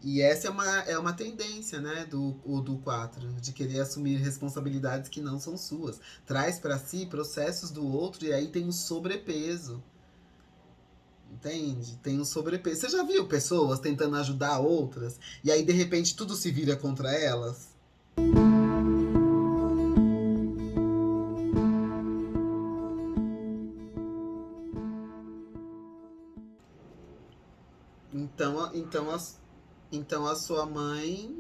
E essa é uma tendência, né, do 4 de querer assumir responsabilidades que não são suas. Traz para si processos do outro e aí tem o sobrepeso. Entende? Tem um sobrepeso. Você já viu pessoas tentando ajudar outras e aí de repente tudo se vira contra elas? Então, então a sua mãe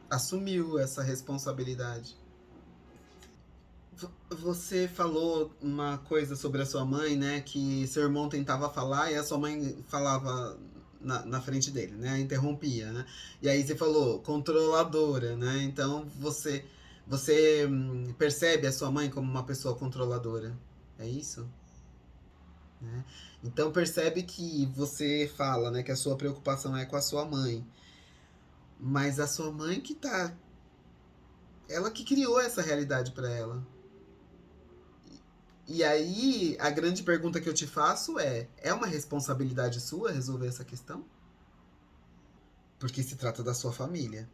assumiu essa responsabilidade. Você falou uma coisa sobre a sua mãe, né? Que seu irmão tentava falar e a sua mãe falava na frente dele, né? Interrompia, né? E aí você falou controladora, né? Então você percebe a sua mãe como uma pessoa controladora. É isso? Né? Então percebe que você fala, né? Que a sua preocupação é com a sua mãe. Mas a sua mãe que tá. Ela que criou essa realidade para ela. E aí, a grande pergunta que eu te faço é uma responsabilidade sua resolver essa questão? Porque se trata da sua família.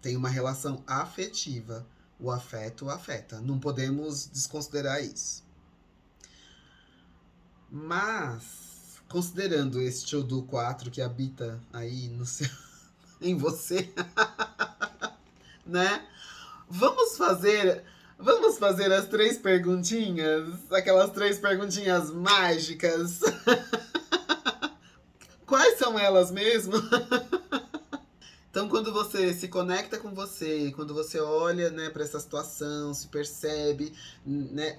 Tem uma relação afetiva. O afeto afeta. Não podemos desconsiderar isso. Mas, considerando este Odu 4 que habita aí no seu, em você, né? Vamos fazer. Vamos fazer as três perguntinhas? Aquelas três perguntinhas mágicas. Quais são elas mesmo? Então, quando você se conecta com você, quando você olha, né, para essa situação, se percebe, né,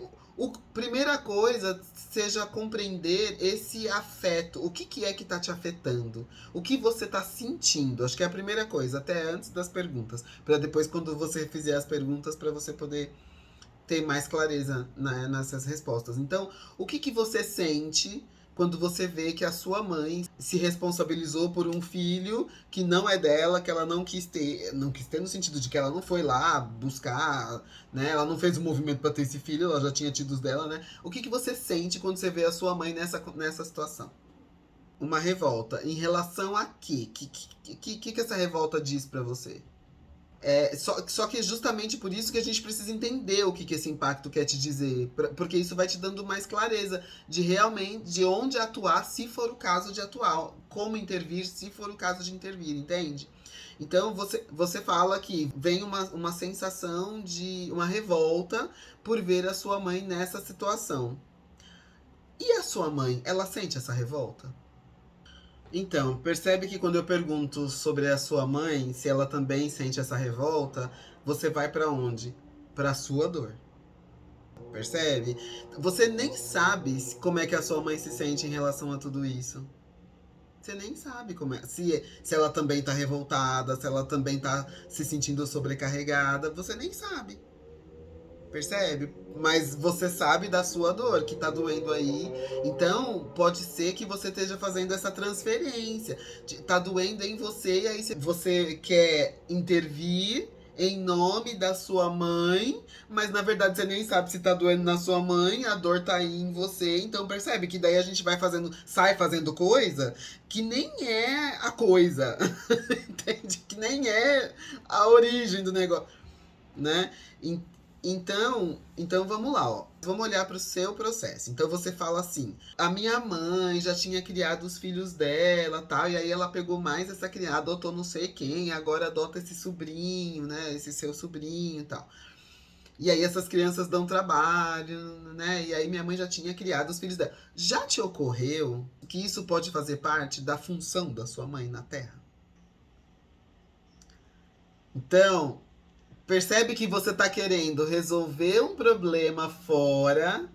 primeira coisa seja compreender esse afeto. O que é que tá te afetando? O que você tá sentindo? Acho que é a primeira coisa, até antes das perguntas, para depois quando você fizer as perguntas para você poder ter mais clareza, né, nessas respostas. Então, o que você sente quando você vê que a sua mãe se responsabilizou por um filho que não é dela, que ela não quis ter no sentido de que ela não foi lá buscar, né? Ela não fez um movimento para ter esse filho, ela já tinha tido os dela, né? O que você sente quando você vê a sua mãe nessa situação? Uma revolta. Em relação a quê? Que essa revolta diz para você? Só que é justamente por isso que a gente precisa entender o que esse impacto quer te dizer. Porque isso vai te dando mais clareza de realmente de onde atuar se for o caso de atuar. Como intervir se for o caso de intervir, entende? Então você fala que vem uma sensação de uma revolta por ver a sua mãe nessa situação. E a sua mãe, ela sente essa revolta? Então, percebe que quando eu pergunto sobre a sua mãe, se ela também sente essa revolta, você vai para onde? Para a sua dor. Percebe? Você nem sabe como é que a sua mãe se sente em relação a tudo isso. Você nem sabe como é. Se ela também tá revoltada, se ela também tá se sentindo sobrecarregada, você nem sabe. Percebe? Mas você sabe da sua dor que tá doendo aí. Então, pode ser que você esteja fazendo essa transferência. Tá doendo em você e aí você quer intervir em nome da sua mãe, mas na verdade você nem sabe se tá doendo na sua mãe, a dor tá aí em você. Então, percebe que daí a gente vai sai fazendo coisa que nem é a coisa. Entende? Que nem é a origem do negócio, né? Então vamos lá, ó. Vamos olhar para o seu processo. Então você fala assim: a minha mãe já tinha criado os filhos dela, tal, e aí ela pegou mais essa criada, adotou não sei quem, agora adota esse sobrinho, né? Esse seu sobrinho e tal. E aí essas crianças dão trabalho, né? E aí minha mãe já tinha criado os filhos dela. Já te ocorreu que isso pode fazer parte da função da sua mãe na Terra? Então, percebe que você está querendo resolver um problema fora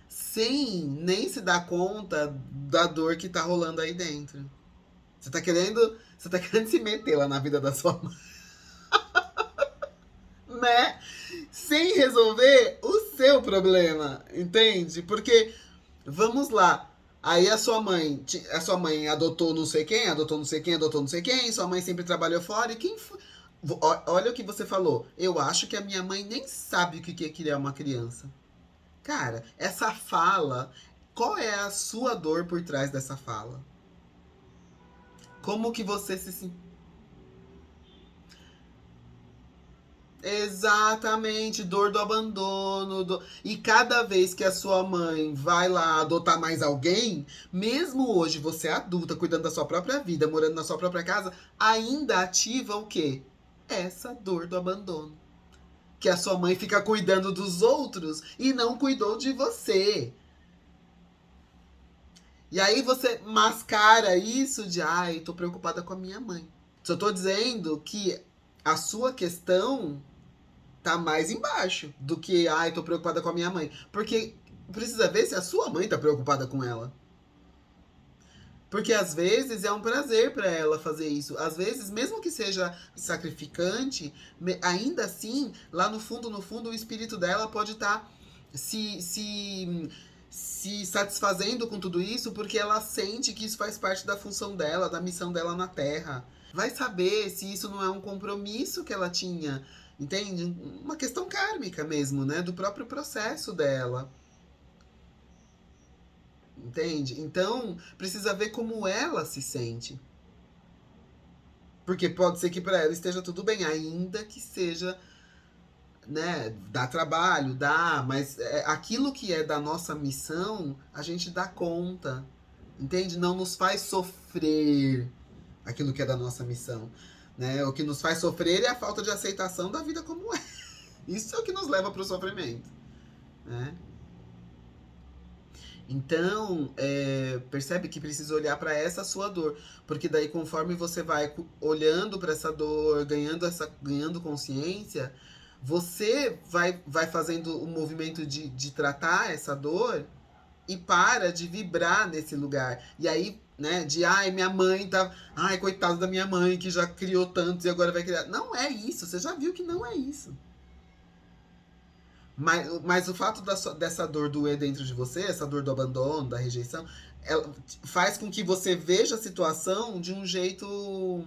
sem nem se dar conta da dor que tá rolando aí dentro. Você tá querendo se meter lá na vida da sua mãe, né? Sem resolver o seu problema, entende? Porque vamos lá. Aí a sua mãe adotou não sei quem, adotou não sei quem, adotou não sei quem, sua mãe sempre trabalhou fora e quem foi? Olha o que você falou. Eu acho que a minha mãe nem sabe o que é criar uma criança. Cara, essa fala, qual é a sua dor por trás dessa fala? Como que você se sente? Exatamente, dor do abandono. E cada vez que a sua mãe vai lá adotar mais alguém, mesmo hoje você é adulta, cuidando da sua própria vida, morando na sua própria casa, ainda ativa o quê? Essa dor do abandono. Que a sua mãe fica cuidando dos outros e não cuidou de você. E aí você mascara isso de, ai, tô preocupada com a minha mãe. Só tô dizendo que a sua questão tá mais embaixo do que, ai, tô preocupada com a minha mãe. Porque precisa ver se a sua mãe tá preocupada com ela. Porque às vezes é um prazer para ela fazer isso. Às vezes, mesmo que seja sacrificante, ainda assim, lá no fundo, o espírito dela pode estar se satisfazendo com tudo isso porque ela sente que isso faz parte da função dela, da missão dela na Terra. Vai saber se isso não é um compromisso que ela tinha, entende? Uma questão kármica mesmo, né? Do próprio processo dela. Entende? Então, precisa ver como ela se sente. Porque pode ser que para ela esteja tudo bem, ainda que seja, né, dá trabalho, dá, mas aquilo que é da nossa missão, a gente dá conta. Entende? Não nos faz sofrer aquilo que é da nossa missão. Né? O que nos faz sofrer é a falta de aceitação da vida como é. Isso é o que nos leva para o sofrimento. Né? Então, percebe que precisa olhar para essa sua dor, porque daí conforme você vai olhando para essa dor, ganhando consciência, você vai fazendo o movimento de tratar essa dor e para de vibrar nesse lugar. E aí, né, de ai, minha mãe tá, ai, coitado da minha mãe que já criou tantos e agora vai criar. Não é isso, você já viu que não é isso. Mas o fato dessa dor doer dentro de você, essa dor do abandono, da rejeição, ela faz com que você veja a situação de um jeito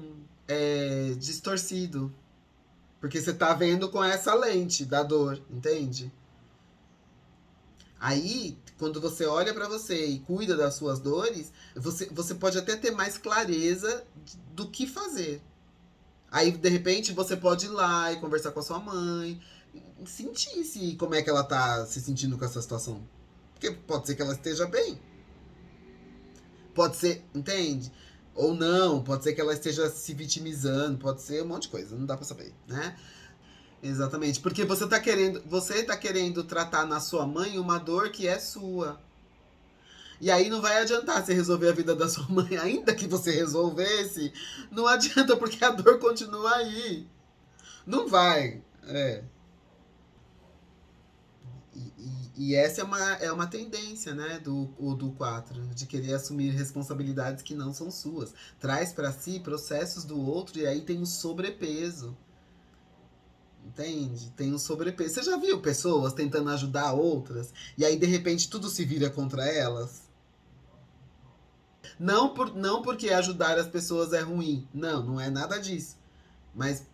distorcido. Porque você tá vendo com essa lente da dor, entende? Aí, quando você olha pra você e cuida das suas dores, você pode até ter mais clareza do que fazer. Aí, de repente, você pode ir lá e conversar com a sua mãe, sentir se como é que ela tá se sentindo com essa situação. Porque pode ser que ela esteja bem. Pode ser, entende? Ou não, pode ser que ela esteja se vitimizando, pode ser um monte de coisa, não dá pra saber, né? Exatamente, porque você tá querendo tratar na sua mãe uma dor que é sua. E aí não vai adiantar você resolver a vida da sua mãe, ainda que você resolvesse, não adianta porque a dor continua aí. Não vai. E essa é uma tendência, né, do 4 de querer assumir responsabilidades que não são suas. Traz para si processos do outro e aí tem um sobrepeso. Entende? Tem um sobrepeso. Você já viu pessoas tentando ajudar outras e aí de repente tudo se vira contra elas? Não porque ajudar as pessoas é ruim. Não, não é nada disso. Mas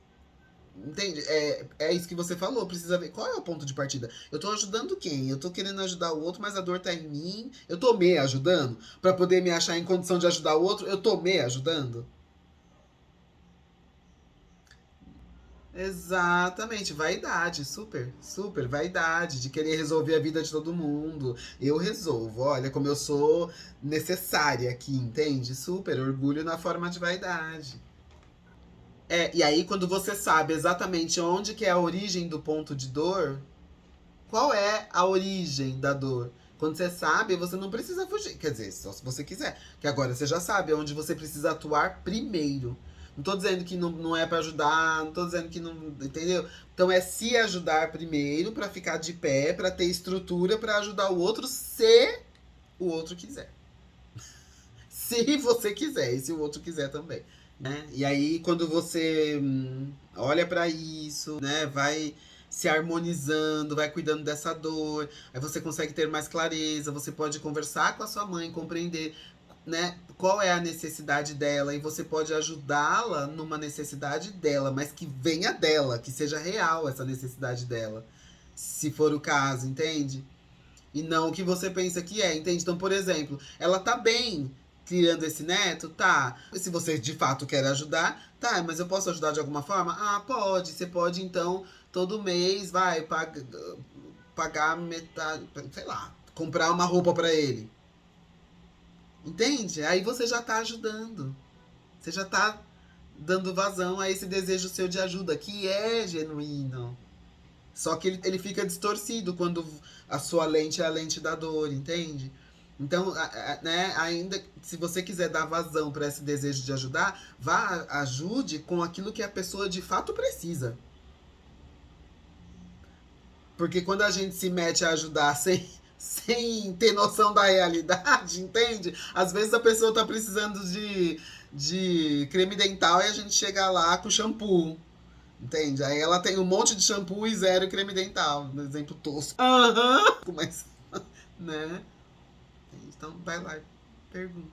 entende? É isso que você falou. Precisa ver qual é o ponto de partida. Eu tô ajudando quem? Eu tô querendo ajudar o outro, mas a dor tá em mim. Eu tô me ajudando? Pra poder me achar em condição de ajudar o outro, eu tô me ajudando? Exatamente, vaidade, super, super vaidade, de querer resolver a vida de todo mundo. Eu resolvo, olha como eu sou necessária aqui, entende? Super orgulho na forma de vaidade. E aí quando você sabe exatamente onde que é a origem do ponto de dor, qual é a origem da dor? Quando você sabe, você não precisa fugir. Quer dizer, só se você quiser. Que agora você já sabe onde você precisa atuar primeiro. Não tô dizendo que não é pra ajudar, não tô dizendo que não. Entendeu? Então é se ajudar primeiro pra ficar de pé, pra ter estrutura pra ajudar o outro se o outro quiser. Se você quiser, e se o outro quiser também. Né? E aí, quando você olha pra isso, né, vai se harmonizando, vai cuidando dessa dor, aí você consegue ter mais clareza, você pode conversar com a sua mãe, compreender, né, qual é a necessidade dela e você pode ajudá-la numa necessidade dela, mas que venha dela, que seja real essa necessidade dela, se for o caso, entende? E não o que você pensa que é, entende? Então, por exemplo, ela tá bem criando esse neto? Tá. Se você de fato quer ajudar, tá, mas eu posso ajudar de alguma forma? Ah, pode. Você pode, então, todo mês, vai, pagar metade, sei lá, comprar uma roupa pra ele. Entende? Aí você já tá ajudando. Você já tá dando vazão a esse desejo seu de ajuda, que é genuíno. Só que ele fica distorcido quando a sua lente é a lente da dor, entende? Então, né, ainda se você quiser dar vazão para esse desejo de ajudar, ajude com aquilo que a pessoa de fato precisa. Porque quando a gente se mete a ajudar sem ter noção da realidade, entende? Às vezes a pessoa tá precisando de creme dental e a gente chega lá com shampoo. Entende? Aí ela tem um monte de shampoo e zero creme dental. Um exemplo tosco. Aham. Mas, né? Então vai lá e pergunta.